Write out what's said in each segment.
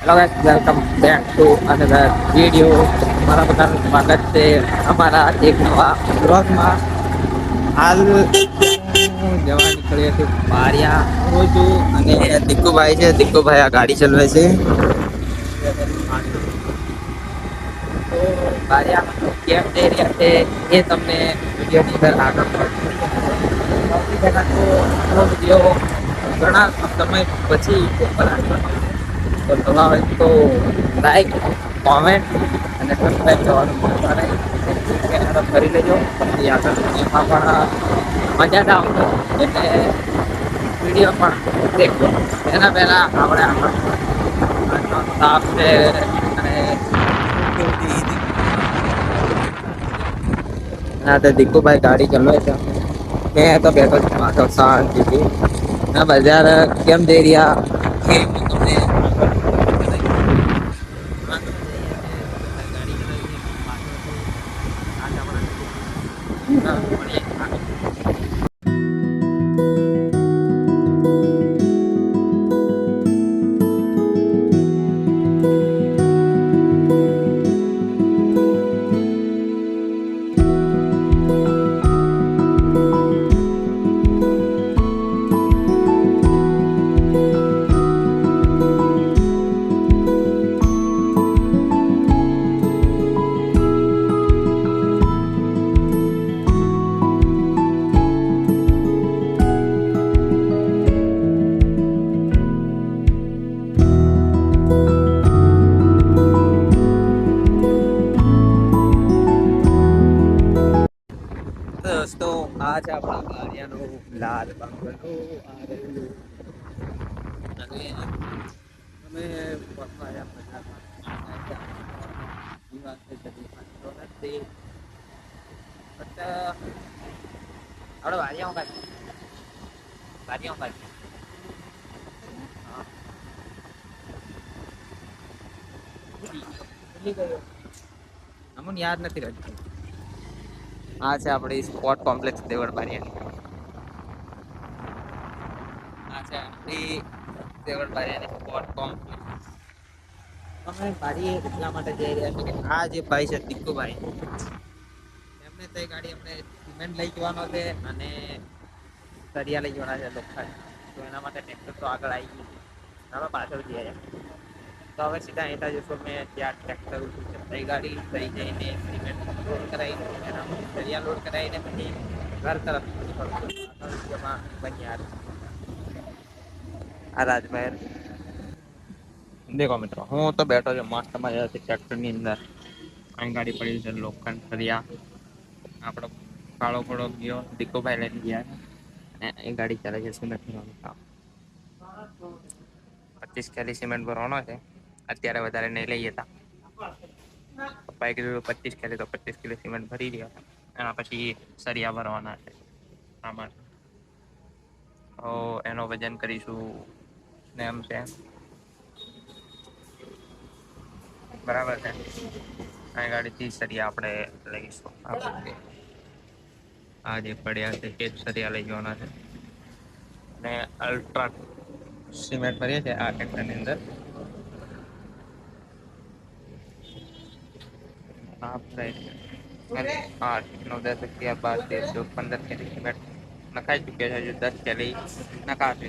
Hello guys, welcome back to another video. મારા બધાનું સ્વાગત છે અમારા એક નવા બ્લોગમાં. હાલ હું જવા નીકળ્યો છું બારિયા હું છું અને દીકુભાઈ છે. દીકુભાઈ આ ગાડી ચલાવે છે. તો બારિયા કેમ જઈ રહ્યા છે એ તમને વિડીયોની અંદર આગળ સૌથી પહેલા તો આપણો વિડીયો ઘણા સમય પછી ઉપર આવ્યો તો નવા હોય તો લાઈક, કોમેન્ટ અને સબસ્ક્રાઈબ કરવાનું ભૂલતા નહીં. કરી લેજો પછી આગળ એમાં પણ મજા જ આવશે એટલે વિડીયો પણ દેખજો. એના પહેલા આપણે આગળ સાફ છે અને ના તો દીકુભાઈ ગાડી ચલાવે છે. મેં તો બેઠો છું પાછળ શાંતિથી. ના બજાર કેમ જઈ રહ્યા એ હું તમને દોસ્તો આ છે આપણા બારિયાનું લાલ બંગલો આ રહ્યું અને અમે આપણે વારિયા અમને યાદ નથી રહેતું. આ છે આપણી સ્પોર્ટ કોમ્પ્લેક્સ દેવળ બારિયાની. આ છે આપણી દેવળ બારિયાની સ્પોર્ટ કોમ્પ્લેક્સ. અમે બારી એટલા માટે જઈ રહ્યા છીએ કે આ જે ભાઈ છે દીકુભાઈ, એમને તે ગાડી આપણે સિમેન્ટ લઈ જવાનો છે અને સરિયા લઈ જવાના છે લોખંડ. તો એના માટે ટ્રેક્ટર તો આગળ આવી ગયું છે. હવે પાછળ જઈએ તો હવે સીધા અહીંતા જશું. મેં ત્યાં ટ્રેક્ટર ઉઠું છે તઈ ગાડી લઈ જઈને સિમેન્ટ લોડ કરાવીને એના સરિયા લોડ કરાવીને પછી ઘર તરફ બન્યા આ રાજમહેલ. દેખો મિત્રો, હું તો બેઠો છું મસ્ત મજાથી ટ્રેક્ટરની અંદર. અહીં ગાડી પડી છે લોખંડ સરિયા. આપણો કાળો ઘોડો ગયો, દીકુભાઈ લઈને ગયા એ ગાડી ચાલે છે સિમેન્ટ ભરવાનું કામ. 25 કેલી સિમેન્ટ ભરવાનો છે. અત્યારે વધારે નહીં લઈ જતા. પપ્પાએ કીધું 25 કેલી તો 25 કિલો સિમેન્ટ ભરી રહ્યા. એના પછી સરિયા ભરવાના છે આમાં. તો એનું વજન કરીશું ને એમ છે. બરાબર છે. આ ગાડીથી સરિયા આપણે લઈશું. આ જે પડ્યા છે તે જ સરિયા લઈ જવાના છે અને અલ્ટ્રા સિમેન્ટ ભરીએ છીએ આ ટ્રેક્ટરની અંદર. આઠ, 9, 10, 11, 12, 13, 14, 15 કેલી સિમેન્ટ નખાઈ ચૂક્યા છે. 10 કેલી નખાશે.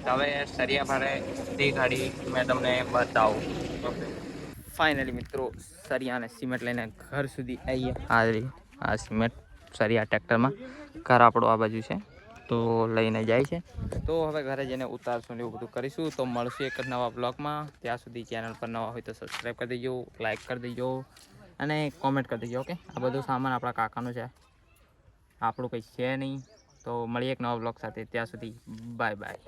હવે સરિયા ભરે તે ગાડી મેં તમને બતાવું. ઓકે, ફાઇનલી મિત્રો સરિયા અને સિમેન્ટ લઈને ઘર સુધી આવીએ. આ સિમેન્ટ સરિયા ટ્રેક્ટરમાં. ઘર આપણું આ બાજુ છે તો લઈને જાય છે. તો હવે ઘરે જઈને ઉતારશું ને એવું બધું કરીશું. તો મળશું એક નવા બ્લોગમાં. ત્યાં સુધી ચેનલ પર નવા હોય તો સબસ્ક્રાઈબ કરી દેજો, લાઈક કરી દેજો અને કોમેન્ટ કરી દેજો. ઓકે, આ બધું સામાન આપણા કાકાનું છે, આપણું કંઈ છે નહીં. તો મળીએ એક નવા બ્લોગ સાથે. ત્યાં સુધી બાય બાય.